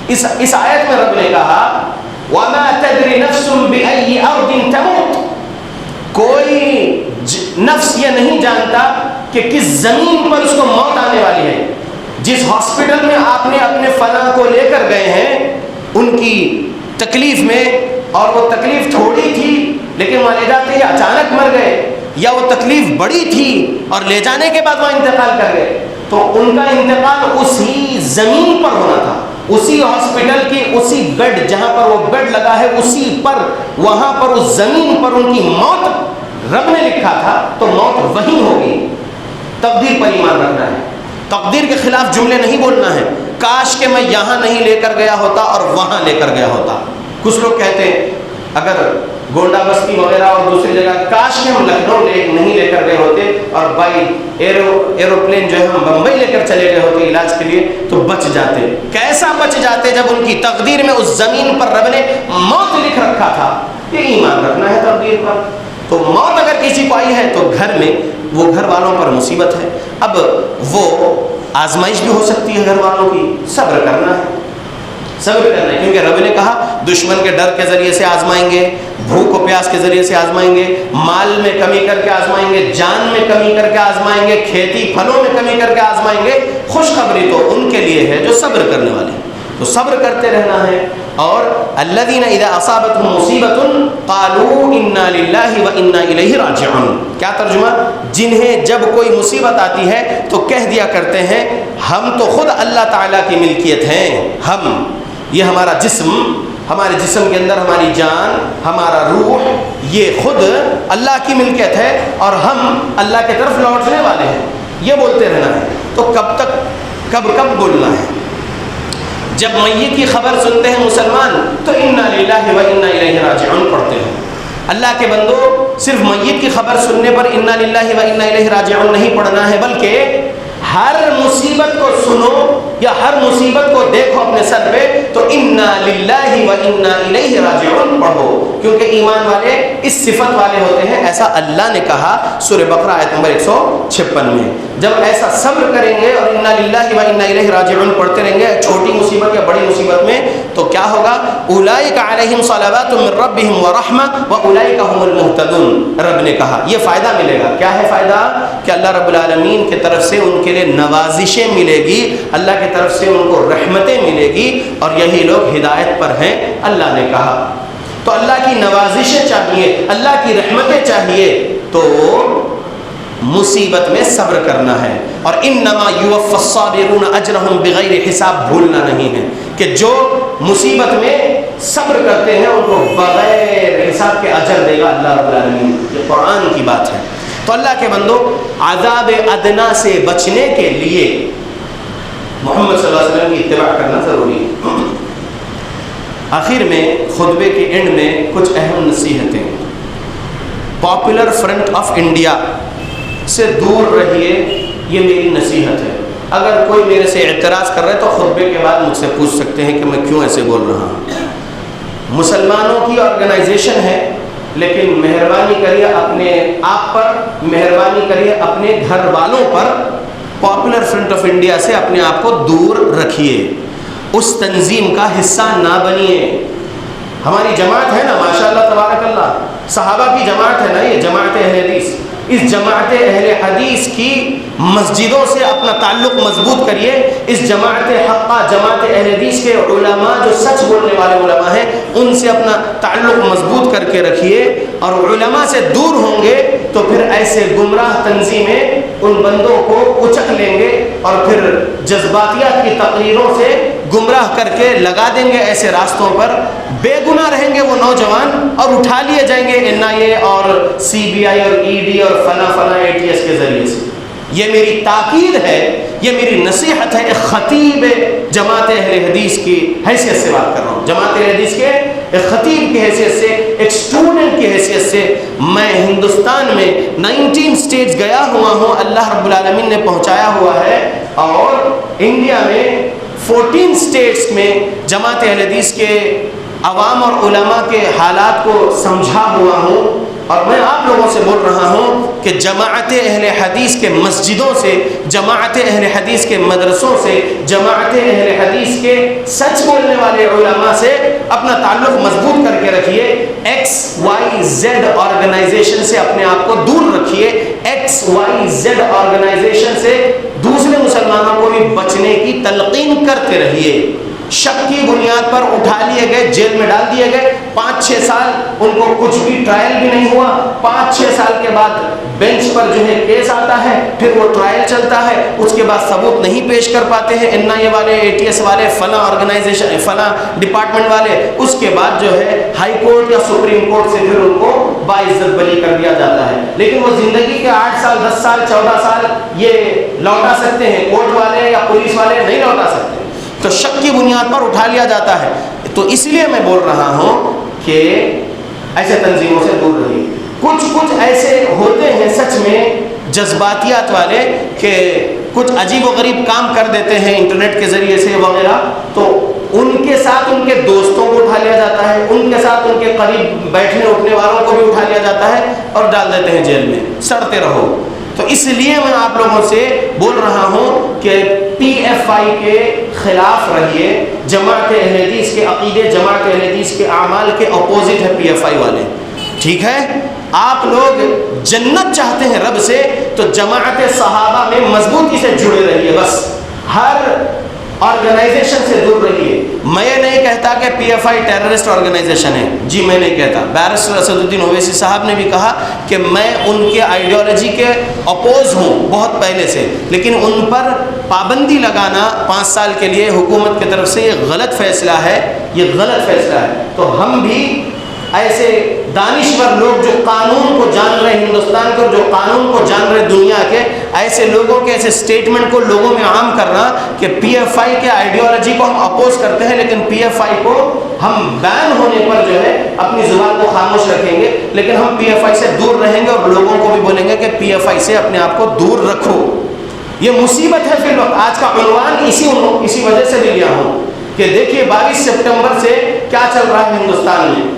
اس آیت میں رب نے کہا وَمَا تَدْرِ نَفْسٌ بِأَيِّ أَرْضٍ تَمُوتُ، کوئی نفس یہ نہیں جانتا کہ کس زمین پر اس کو موت آنے والی ہے۔ جس ہاسپٹل میں آپ نے اپنے فلاں کو لے کر گئے ہیں ان کی تکلیف میں، اور وہ تکلیف تھوڑی تھی لیکن وہاں لے جاتے ہی اچانک مر گئے، یا وہ تکلیف بڑی تھی اور لے جانے کے بعد وہاں انتقال کر گئے، تو ان کا انتقال اسی زمین پر ہونا تھا، اسی ہاسپٹل کی اسی بیڈ جہاں پر وہ بیڈ لگا ہے اسی پر، وہاں پر اس زمین پر ان کی موت رب نے لکھا تھا، تو موت وہیں ہوگی۔ تقدیر پر ایمان رکھنا ہے، تقدیر کے خلاف جملے نہیں بولنا ہے، کاش کہ میں یہاں نہیں لے کر گیا ہوتا اور وہاں لے کر گیا ہوتا۔ کچھ لوگ کہتے ہیں اگر گونڈا بستی وغیرہ اور دوسری جگہ، کاش کہ ہم لکھنؤ نہیں لے کر گئے ہوتے اور بائی ایروپلین جو ہے ہم بمبئی لے کر چلے گئے ہوتے علاج کے لیے تو بچ جاتے۔ کیسا بچ جاتے جب ان کی تقدیر میں اس زمین پر رب نے موت لکھ رکھا تھا۔ یہ ایمان رکھنا ہے تقدیر پر۔ تو موت اگر کسی کو آئی ہے تو گھر میں وہ گھر والوں پر مصیبت ہے، اب وہ آزمائش بھی ہو سکتی ہے گھر والوں کی، صبر کرنا ہے، صبر کرنا ہے، کیونکہ رب نے کہا دشمن کے ڈر کے ذریعے سے آزمائیں گے، بھوک و پیاس کے ذریعے سے آزمائیں گے، مال میں کمی کر کے آزمائیں گے، جان میں کمی کر کے آزمائیں گے، کھیتی پھلوں میں کمی کر کے آزمائیں گے۔ خوشخبری تو ان کے لیے ہے جو صبر کرنے والے ہیں، تو صبر کرتے رہنا ہے۔ اور الذین اذا اصابتهم مصیبۃ قالوا انا للہ وانا الیہ راجعون، کیا ترجمہ؟ جنہیں جب کوئی مصیبت آتی ہے تو کہہ دیا کرتے ہیں ہم تو خود اللہ تعالیٰ کی ملکیت ہیں، ہم یہ ہمارا جسم، ہمارے جسم کے اندر ہماری جان، ہمارا روح، یہ خود اللہ کی ملکیت ہے اور ہم اللہ کی طرف لوٹنے والے ہیں، یہ بولتے رہنا ہے۔ تو کب تک، کب بولنا ہے؟ جب میت کی خبر سنتے ہیں مسلمان تو انا للہ و انا الیہ راجعون پڑھتے ہیں۔ اللہ کے بندو، صرف میت کی خبر سننے پر انا للہ و انا الیہ راجعون نہیں پڑھنا ہے، بلکہ ہر مصیبت کو سنو یا ہر مصیبت کو دیکھو اپنے سر پہ تو انا للہ و انا الیہ راجعون پڑھو، کیونکہ ایمان والے اس صفت والے ہوتے ہیں، ایسا اللہ نے کہا سورہ بقرہ آیت نمبر 156 میں۔ جب ایسا صبر کریں گے اور انا للہ و انا الیہ راجعون پڑھتے رہیں گے چھوٹی مصیبت یا بڑی مصیبت میں، تو کیا ہوگا؟ اولئک علیہم صلوات من ربہم ورحمہ واولئک هم المہتدون، رب نے کہا یہ فائدہ ملے گا۔ کیا ہے فائدہ؟ کہ اللہ رب العالمین کی طرف سے ان کے لیے نوازشیں ملے گی، اللہ کی طرف سے ان کو رحمتیں ملے گی، اور یہی لوگ ہدایت پر ہیں، اللہ نے کہا۔ تو اللہ کی نوازشیں چاہیے، اللہ کی رحمتیں چاہیے، تو مصیبت میں صبر کرنا ہے۔ اور انما یوفی الصابرون اجرہم بغیر حساب، بھولنا نہیں ہے کہ جو مصیبت میں صبر کرتے ہیں ان کو بغیر حساب کے اجر دے گا اللہ رب العالمین، یہ قرآن کی بات ہے۔ تو اللہ کے بندو، عذاب ادنا سے بچنے کے لیے محمد صلی اللہ علیہ وسلم کی اتباع کرنا ضروری ہے۔ آخر میں خطبے کے اینڈ میں کچھ اہم نصیحتیں۔ پاپولر فرنٹ آف انڈیا سے دور رہیے، یہ میری نصیحت ہے۔ اگر کوئی میرے سے اعتراض کر رہا ہے تو خطبے کے بعد مجھ سے پوچھ سکتے ہیں کہ میں کیوں ایسے بول رہا ہوں۔ مسلمانوں کی آرگنائزیشن ہے، لیکن مہربانی کریے اپنے آپ پر، مہربانی کریے اپنے گھر والوں پر، پاپولر فرنٹ آف انڈیا سے اپنے آپ کو دور رکھیے، اس تنظیم کا حصہ نہ بنیے۔ ہماری جماعت ہے نا، ماشاءاللہ تبارک اللہ، صحابہ کی جماعت ہے نا یہ جماعت اہل حدیث، اس جماعت اہل حدیث کی مسجدوں سے اپنا تعلق مضبوط کریے۔ اس جماعت حقہ، جماعت اہل حدیث کے علماء جو سچ بولنے والے علماء ہیں ان سے اپنا تعلق مضبوط کر کے رکھیے، اور علماء سے دور ہوں گے تو پھر ایسے گمراہ تنظیمیں ان بندوں کو اچک لیں گے اور پھر جذباتیات کی تقریروں سے گمراہ کر کے لگا دیں گے ایسے راستوں پر، بے گناہ رہیں گے وہ نوجوان اور اٹھا لیے جائیں گے NIA اور CBI اور ED اور فلاں ATS کے ذریعے سے۔ یہ میری تاکید ہے، یہ میری نصیحت ہے، ایک خطیب جماعت اہل حدیث کی حیثیت سے بات کر رہا ہوں، جماعت اہل حدیث کے ایک خطیب کی حیثیت سے، ایک اسٹوڈنٹ کی حیثیت سے۔ میں ہندوستان میں 19 اسٹیٹس گیا ہوا ہوں، اللہ رب العالمین نے پہنچایا ہوا ہے، اور انڈیا میں 14 اسٹیٹس میں جماعت اہل حدیث کے عوام اور علماء کے حالات کو سمجھا ہوا ہوں، اور میں آپ لوگوں سے بول رہا ہوں کہ جماعت اہل حدیث کے مسجدوں سے، جماعت اہل حدیث کے مدرسوں سے، جماعت اہل حدیث کے سچ بولنے والے علماء سے اپنا تعلق مضبوط کر کے رکھیے۔ XYZ آرگنائزیشن سے اپنے آپ کو دور رکھیے، XYZ آرگنائزیشن سے دوسرے مسلمانوں کو بھی بچنے کی تلقین کرتے رہیے۔ شک کی بنیاد پر اٹھا لیے گئے، جیل میں ڈال دیے گئے، 5-6 سال ان کو کچھ بھی ٹرائل بھی نہیں ہوا، 5-6 سال کے بعد بینچ پر جو ہے کیس آتا ہے، پھر وہ ٹرائل چلتا ہے، اس کے بعد ثبوت نہیں پیش کر پاتے ہیں NIA والے، ATS والے، فلاں آرگنائزیشن، فلاں ڈپارٹمنٹ والے، اس کے بعد جو ہے ہائی کورٹ یا سپریم کورٹ سے پھر ان کو باعزت بری کر دیا جاتا ہے، لیکن وہ زندگی کے 8 سال 10 سال 14 سال یہ لوٹا سکتے ہیں، کورٹ والے یا پولیس والے نہیں لوٹا سکتے، تو شک کی بنیاد پر اٹھا لیا جاتا ہے۔ تو اس لیے میں بول رہا ہوں کہ ایسے تنظیموں سے دور رہیے۔ کچھ ایسے ہوتے ہیں سچ میں جذباتیات والے کہ کچھ عجیب و غریب کام کر دیتے ہیں انٹرنیٹ کے ذریعے سے وغیرہ، تو ان کے ساتھ ان کے دوستوں کو اٹھا لیا جاتا ہے، ان کے ساتھ ان کے قریب بیٹھنے اٹھنے والوں کو بھی اٹھا لیا جاتا ہے اور ڈال دیتے ہیں جیل میں، سڑتے رہو۔ تو اس لیے میں آپ لوگوں سے بول رہا ہوں کہ پی ایف آئی کے خلاف رہیے. جماعت اہل حدیث کے عقیدے، جماعت اہل حدیث کے اعمال کے اپوزٹ ہے پی ایف آئی والے. ٹھیک ہے؟ آپ لوگ جنت چاہتے ہیں رب سے تو جماعت صحابہ میں مضبوطی سے جڑے رہیے. بس ہر آرگنائزیشن سے دور رہیے. میں یہ نہیں کہتا کہ پی ایف آئی ٹیررسٹ آرگنائزیشن ہے، جی میں نہیں کہتا. بیرسٹر اسد الدین اویسی صاحب نے بھی کہا کہ میں ان کے آئیڈیالوجی کے اپوز ہوں بہت پہلے سے، لیکن ان پر پابندی لگانا 5 سال کے لیے حکومت کی طرف سے یہ غلط فیصلہ ہے، یہ غلط فیصلہ ہے. تو ہم بھی ایسے دانشور لوگ جو قانون کو جان رہے ہیں ہندوستان کو، جو قانون کو جان رہے دنیا کے، ایسے لوگوں کے ایسے سٹیٹمنٹ کو لوگوں میں عام کرنا کہ پی ایف آئی کے آئیڈیالوجی کو ہم اپوز کرتے ہیں لیکن پی ایف آئی کو ہم بین ہونے پر جو ہے اپنی زبان کو خاموش رکھیں گے، لیکن ہم پی ایف آئی سے دور رہیں گے اور لوگوں کو بھی بولیں گے کہ پی ایف آئی سے اپنے آپ کو دور رکھو. یہ مصیبت ہے. فی الوقت آج کا عنوان اسی وجہ سے بھی لیا ہوں کہ دیکھیے 22 سپٹمبر سے کیا چل رہا ہے ہندوستان میں،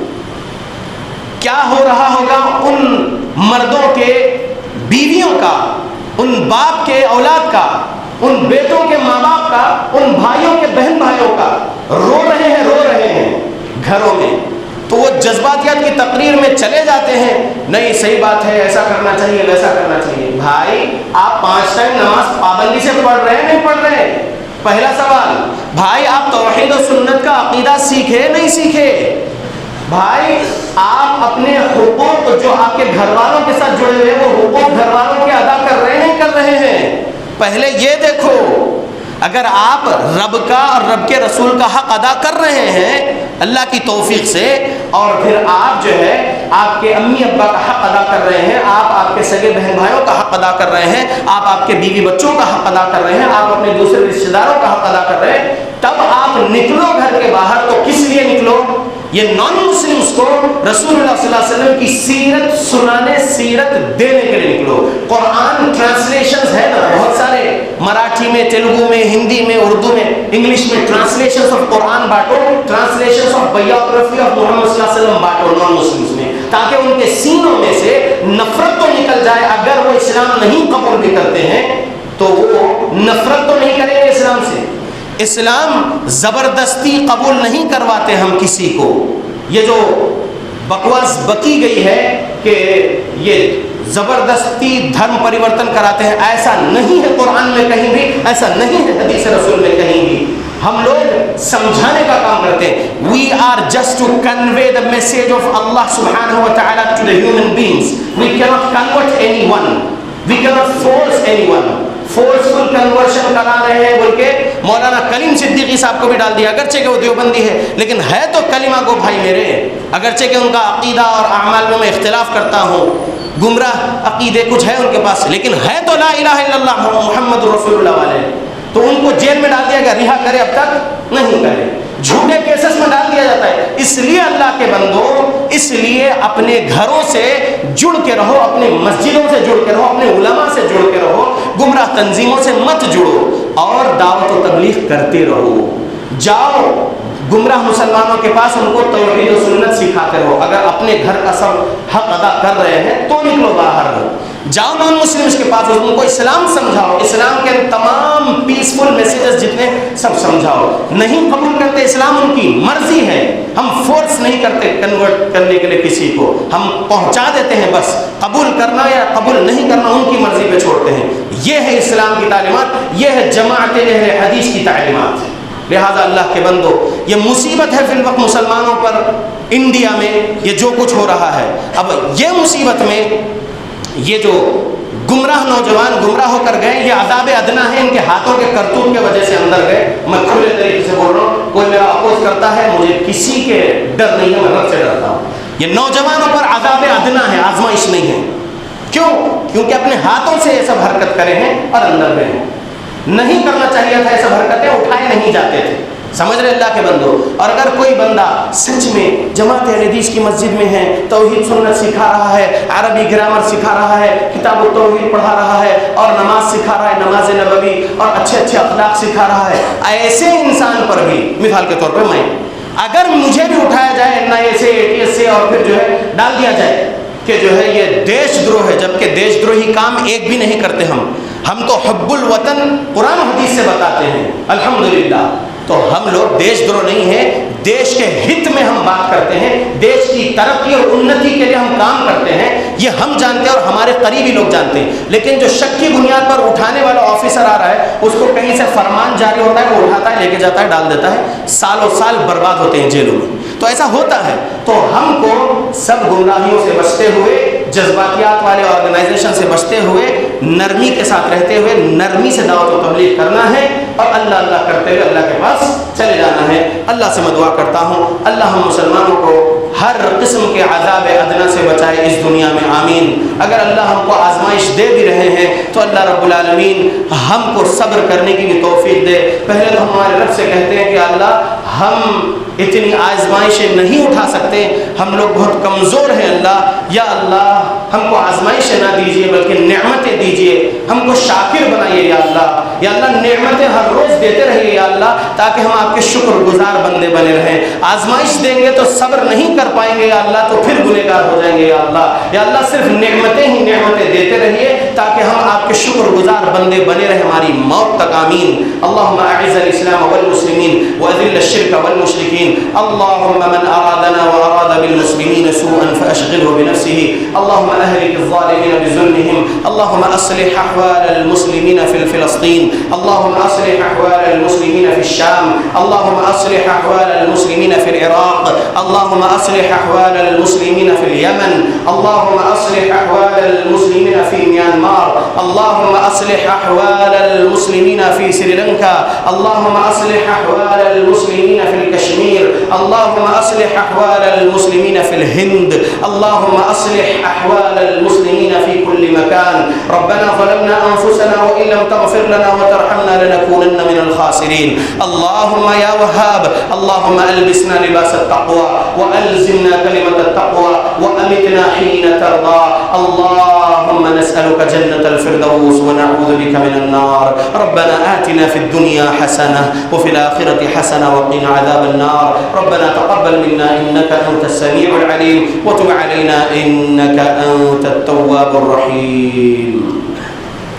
کیا ہو رہا ہوگا ان مردوں کے بیویوں کا، ان باپ کے اولاد کا، ان بیٹوں کے ماں باپ کا، ان بھائیوں کے بہن بھائیوں کا. رو رہے ہیں گھروں میں. تو وہ جذباتیات کی تقریر میں چلے جاتے ہیں، نہیں صحیح بات ہے، ایسا کرنا چاہیے، ویسا کرنا چاہیے. بھائی آپ 5 ٹائم نماز پابندی سے پڑھ رہے ہیں نہیں پڑھ رہے؟ پہلا سوال. بھائی آپ توحید و سنت کا عقیدہ سیکھے نہیں سیکھے؟ بھائی آپ اپنے حقوق جو آپ کے گھر والوں کے ساتھ جڑے ہوئے وہ حقوق گھر والوں کے ادا کر رہے ہیں کر رہے ہیں؟ پہلے یہ دیکھو. اگر آپ رب کا اور رب کے رسول کا حق ادا کر رہے ہیں اللہ کی توفیق سے، اور پھر آپ جو ہے آپ کے امی ابا کا حق ادا کر رہے ہیں، آپ کے سگے بہن بھائیوں کا حق ادا کر رہے ہیں، آپ کے بیوی بچوں کا حق ادا کر رہے ہیں، آپ اپنے دوسرے رشتہ داروں کا حق ادا کر رہے ہیں، تب آپ نکلو گھر کے باہر. تو کس لیے نکلو؟ یہ نان مسلمس کو رسول اللہ صلی اللہ علیہ وسلم کی سیرت سنانے، سیرت دینے کے لیے نکلو. قرآن ٹرانسلیشنز ہے نا بہت سارے، مراٹھی میں، تیلگو میں، ہندی میں، اردو میں، انگلش میں ٹرانسلیشنز آف قرآن بانٹو، translations of biography of Muhammad صلی اللہ علیہ وسلم بانٹو نان مسلمس میں، تاکہ ان کے سینوں میں سے نفرت تو نکل جائے. اگر وہ اسلام نہیں قبول بھی کرتے ہیں تو وہ نفرت تو نہیں کریں گے اسلام سے. اسلام زبردستی قبول نہیں کرواتے ہم کسی کو. یہ جو بکواس بکی گئی ہے کہ یہ زبردستی دھرم پریورتن کراتے ہیں، ایسا نہیں ہے قرآن میں کہیں بھی، ایسا نہیں ہے حدیث رسول میں کہیں بھی. ہم لوگ سمجھانے کا کام کرتے ہیں. We are just to convey the message of Allah subhanahu wa ta'ala to the human beings. We cannot convert anyone. We cannot force anyone. Forceful conversion کرا رہے ہیں بول کے مولانا کلیم صدیقی صاحب کو بھی ڈال دیا، اگرچہ کہ وہ دیوبندی ہے لیکن ہے تو کلمہ گو بھائی میرے. اگرچہ کہ ان کا عقیدہ اور اعمال میں اختلاف کرتا ہوں، گمراہ عقیدے کچھ ہے ان کے پاس، لیکن ہے تو لا الہ الا اللہ محمد رسول اللہ والے. تو ان کو جیل میں ڈال دیا گیا، رہا کرے اب تک نہیں کرے، جھوٹے کیسز میں ڈال دیا جاتا ہے. اس لیے اللہ کے بندوں، اس لیے اپنے گھروں سے جڑ کے رہو، اپنے مسجدوں سے جڑ کے رہو، اپنے علماء سے جڑ کے رہو، گمراہ تنظیموں سے مت جڑو اور دعوت و تبلیغ کرتے رہو. جاؤ گمراہ مسلمانوں کے پاس، ان کو توحید و سنت سکھاتے رہو. اگر اپنے گھر کا سب حق ادا کر رہے ہیں تو نکلو باہر، جاؤ نان مسلمس کے پاس، ان کو اسلام سمجھاؤ، اسلام کے تمام پیسفل میسیجز جتنے سب سمجھاؤ. نہیں قبول کرتے اسلام، ان کی مرضی ہے، ہم فورس نہیں کرتے کنورٹ کرنے کے لیے کسی کو، ہم پہنچا دیتے ہیں. بس قبول کرنا یا قبول نہیں کرنا ان کی مرضی پہ چھوڑتے ہیں. یہ ہے اسلام کی تعلیمات، یہ ہے جماعت اہل حدیث کی تعلیمات. لہذا اللہ کے بندو، یہ مصیبت ہے فی الوقت مسلمانوں پر انڈیا میں یہ جو کچھ ہو رہا ہے. اب یہ مصیبت میں یہ جو گمراہ نوجوان گمراہ ہو کر گئے، یہ عذاب ادنا ہے، ان کے ہاتھوں کے کرتوت کے وجہ سے اندر گئے. میں کھلے طریقے سے بول رہا ہوں، کوئی میرا اپوز کرتا ہے مجھے کسی کے ڈر نہیں ہے، میں رب سے ڈرتا ہوں. یہ نوجوانوں پر عذاب ادنا ہے، آزمائش نہیں ہے. کیوں؟ کیونکہ اپنے ہاتھوں سے یہ سب حرکت کرے ہیں اور اندر گئے ہیں. نہیں کرنا چاہیے تھا، یہ سب حرکتیں اٹھائے نہیں جاتے تھے. سمجھ رہے اللہ کے بندو. اور اگر کوئی بندہ سچ میں جماعت اہل حدیث کی مسجد میں ہے، توحید سنت سکھا رہا ہے، عربی گرامر سکھا رہا ہے، کتاب التوحید پڑھا رہا ہے اور نماز سکھا رہا ہے، نماز نبوی، اور اچھے اچھے اخلاق سکھا رہا ہے، ایسے انسان پر بھی مثال کے طور پر میں اگر مجھے بھی اٹھایا جائے NIA سے ATS سے اور پھر جو ہے ڈال دیا جائے کہ جو ہے یہ دیش دروہ ہے، جبکہ دیش دروہی کام ایک بھی نہیں کرتے ہم تو حب الوطن قرآن حدیث سے بتاتے ہیں الحمدللہ۔ تو ہم لوگ دیش دروہ نہیں ہیں، دیش کے ہت میں ہم بات کرتے ہیں، دیش کی ترقی اور انتی کے لیے ہم کام کرتے ہیں، یہ ہم جانتے ہیں اور ہمارے قریبی لوگ جانتے ہیں۔ لیکن جو شک کی بنیاد پر اٹھانے والا آفیسر آ رہا ہے، اس کو کہیں سے فرمان جاری ہوتا ہے، وہ اٹھاتا ہے، لے کے جاتا ہے، ڈال دیتا ہے، سالوں سال برباد ہوتے ہیں جیلوں میں۔ تو ایسا ہوتا ہے۔ تو ہم کو سب گمراہیوں سے بچتے ہوئے، جذباتیات والے آرگنائزیشن سے بچتے ہوئے، نرمی کے ساتھ رہتے ہوئے نرمی سے دعوت و تبلیغ کرنا ہے، اور اللہ اللہ کرتے ہوئے اللہ کے پاس چلے جانا ہے۔ اللہ سے میں دعا کرتا ہوں اللہ ہم مسلمانوں کو ہر قسم کے عذاب ادنا سے بچائے اس دنیا میں، آمین۔ اگر اللہ ہم کو آزمائش دے بھی رہے ہیں تو اللہ رب العالمین ہم کو صبر کرنے کی بھی توفیق دے۔ پہلے تو ہمارے رب سے کہتے ہیں کہ اللہ ہم اتنی آزمائشیں نہیں اٹھا سکتے، ہم لوگ بہت کمزور ہیں اللہ، یا اللہ ہم کو آزمائشیں نہ دیجیے بلکہ نعمتیں دیجیے، ہم کو شاکر بنائیے یا اللہ۔ یا اللہ نعمتیں ہر روز دیتے رہیے یا اللہ، تاکہ ہم آپ کے شکر گزار بندے بنے رہیں۔ آزمائش دیں گے تو صبر نہیں کر پائیں گے یا اللہ، تو پھر گنہگار ہو جائیں گے یا اللہ۔ یا اللہ صرف نعمتیں ہی نعمتیں دیتے رہیے تاکہ ہم آپ کے شکر گزار بندے بنے رہیں ہماری موت تک، آمین۔ اللہم اعز الاسلام والمسلمین واذل الشرک والمشرکین، اللهم من أرادنا وأراد بالمسلمين سوءا فأشغله بنفسه، اللهم أهلك الظالمين بظلمهم، اللهم أصلح أحوال المسلمين في فلسطين، اللهم أصلح أحوال المسلمين في الشام، اللهم أصلح أحوال المسلمين في العراق، اللهم أصلح أحوال المسلمين في اليمن، اللهم أصلح أحوال المسلمين في ميانمار، اللهم أصلح أحوال المسلمين في سريلانكا، اللهم أصلح أحوال المسلمين في الكشمير، اللهم أصلح أحوال المسلمين في الهند، اللهم أصلح أحوال المسلمين في كل مكان. ربنا ظلمنا أنفسنا وإن لم تغفر لنا وترحمنا لنكونن من الخاسرين. اللهم يا وهاب، اللهم ألبسنا لباس التقوى وألزمنا كلمة التقوى وأمتنا حين ترضى. اللهم نسألك جنة الفردوس ونعوذ بك من النار. ربنا آتنا في الدنيا حسنة وفي الآخرة حسنة وقنا عذاب النار. ربنا تقبل منا إنك أنت السميع العليم وتب علينا إنك أنت التواب الرحيم.